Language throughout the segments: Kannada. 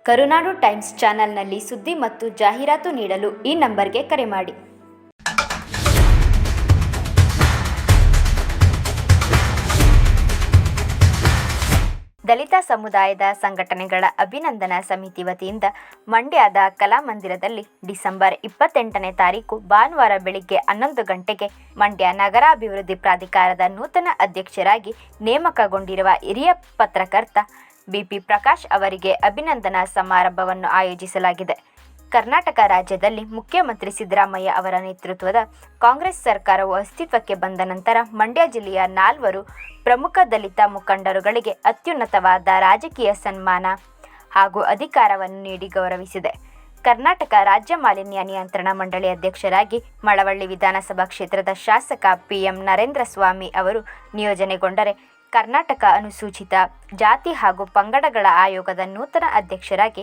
ಕರುನಾಡು ಟೈಮ್ಸ್ ಚಾನೆಲ್ನಲ್ಲಿ ಸುದ್ದಿ ಮತ್ತು ಜಾಹೀರಾತು ನೀಡಲು ಈ ನಂಬರ್ಗೆ ಕರೆ ಮಾಡಿ. ದಲಿತ ಸಮುದಾಯದ ಸಂಘಟನೆಗಳ ಅಭಿನಂದನಾ ಸಮಿತಿ ವತಿಯಿಂದ ಮಂಡ್ಯದ ಕಲಾಮಂದಿರದಲ್ಲಿ ಡಿಸೆಂಬರ್ 28ನೇ ತಾರೀಕು ಭಾನುವಾರ ಬೆಳಿಗ್ಗೆ 11 ಗಂಟೆಗೆ ಮಂಡ್ಯ ನಗರಾಭಿವೃದ್ಧಿ ಪ್ರಾಧಿಕಾರದ ನೂತನ ಅಧ್ಯಕ್ಷರಾಗಿ ನೇಮಕಗೊಂಡಿರುವ ಹಿರಿಯ ಪತ್ರಕರ್ತ ಬಿಪಿ ಪ್ರಕಾಶ್ ಅವರಿಗೆ ಅಭಿನಂದನಾ ಸಮಾರಂಭವನ್ನು ಆಯೋಜಿಸಲಾಗಿದೆ. ಕರ್ನಾಟಕ ರಾಜ್ಯದಲ್ಲಿ ಮುಖ್ಯಮಂತ್ರಿ ಸಿದ್ದರಾಮಯ್ಯ ಅವರ ನೇತೃತ್ವದ ಕಾಂಗ್ರೆಸ್ ಸರ್ಕಾರವು ಅಸ್ತಿತ್ವಕ್ಕೆ ಬಂದ ನಂತರ ಮಂಡ್ಯ ಜಿಲ್ಲೆಯ 4 ಪ್ರಮುಖ ದಲಿತ ಮುಖಂಡರುಗಳಿಗೆ ಅತ್ಯುನ್ನತವಾದ ರಾಜಕೀಯ ಸನ್ಮಾನ ಹಾಗೂ ಅಧಿಕಾರವನ್ನು ನೀಡಿ ಗೌರವಿಸಿದೆ. ಕರ್ನಾಟಕ ರಾಜ್ಯ ಮಾಲಿನ್ಯ ನಿಯಂತ್ರಣ ಮಂಡಳಿ ಅಧ್ಯಕ್ಷರಾಗಿ ಮಳವಳ್ಳಿ ವಿಧಾನಸಭಾ ಕ್ಷೇತ್ರದ ಶಾಸಕ ಪಿಎಂ ನರೇಂದ್ರ ಸ್ವಾಮಿ ಅವರು ನಿಯೋಜನೆಗೊಂಡರೆ, ಕರ್ನಾಟಕ ಅನುಸೂಚಿತ ಜಾತಿ ಹಾಗೂ ಪಂಗಡಗಳ ಆಯೋಗದ ನೂತನ ಅಧ್ಯಕ್ಷರಾಗಿ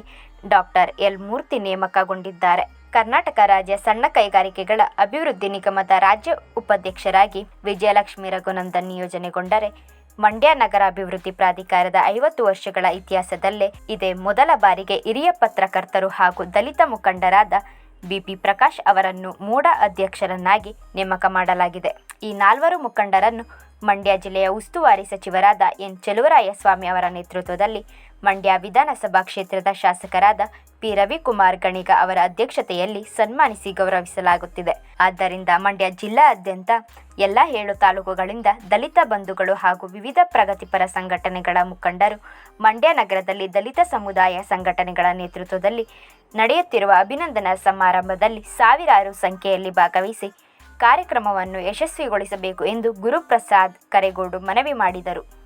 ಡಾಕ್ಟರ್ ಎಲ್ ಮೂರ್ತಿ ನೇಮಕಗೊಂಡಿದ್ದಾರೆ. ಕರ್ನಾಟಕ ರಾಜ್ಯ ಸಣ್ಣ ಕೈಗಾರಿಕೆಗಳ ಅಭಿವೃದ್ಧಿ ನಿಗಮದ ರಾಜ್ಯ ಉಪಾಧ್ಯಕ್ಷರಾಗಿ ವಿಜಯಲಕ್ಷ್ಮಿ ರಘುನಂದನ್ ನಿಯೋಜನೆಗೊಂಡರೆ, ಮಂಡ್ಯ ನಗರಾಭಿವೃದ್ಧಿ ಪ್ರಾಧಿಕಾರದ 50 ವರ್ಷಗಳ ಇತಿಹಾಸದಲ್ಲೇ ಇದೇ ಮೊದಲ ಬಾರಿಗೆ ಹಿರಿಯ ಪತ್ರಕರ್ತರು ಹಾಗೂ ದಲಿತ ಮುಖಂಡರಾದ ಬಿಪಿ ಪ್ರಕಾಶ್ ಅವರನ್ನು ಮೂಡ ಅಧ್ಯಕ್ಷರನ್ನಾಗಿ ನೇಮಕ ಮಾಡಲಾಗಿದೆ. ಈ 4 ಮುಖಂಡರನ್ನು ಮಂಡ್ಯ ಜಿಲ್ಲೆಯ ಉಸ್ತುವಾರಿ ಸಚಿವರಾದ ಎನ್ ಚೆಲುವರಾಯಸ್ವಾಮಿ ಅವರ ನೇತೃತ್ವದಲ್ಲಿ ಮಂಡ್ಯ ವಿಧಾನಸಭಾ ಕ್ಷೇತ್ರದ ಶಾಸಕರಾದ ಪಿ ರವಿಕುಮಾರ್ ಗಣಿಗ ಅವರ ಅಧ್ಯಕ್ಷತೆಯಲ್ಲಿ ಸನ್ಮಾನಿಸಿ ಗೌರವಿಸಲಾಗುತ್ತಿದೆ. ಆದ್ದರಿಂದ ಮಂಡ್ಯ ಜಿಲ್ಲಾದ್ಯಂತ ಎಲ್ಲ 7 ತಾಲೂಕುಗಳಿಂದ ದಲಿತ ಬಂಧುಗಳು ಹಾಗೂ ವಿವಿಧ ಪ್ರಗತಿಪರ ಸಂಘಟನೆಗಳ ಮುಖಂಡರು ಮಂಡ್ಯ ನಗರದಲ್ಲಿ ದಲಿತ ಸಮುದಾಯ ಸಂಘಟನೆಗಳ ನೇತೃತ್ವದಲ್ಲಿ ನಡೆಯುತ್ತಿರುವ ಅಭಿನಂದನಾ ಸಮಾರಂಭದಲ್ಲಿ ಸಾವಿರಾರು ಸಂಖ್ಯೆಯಲ್ಲಿ ಭಾಗವಹಿಸಿ ಕಾರ್ಯಕ್ರಮವನ್ನು ಯಶಸ್ವಿಗೊಳಿಸಬೇಕು ಎಂದು ಗುರುಪ್ರಸಾದ್ ಕರೇಗೋಡು ಮನವಿ ಮಾಡಿದರು.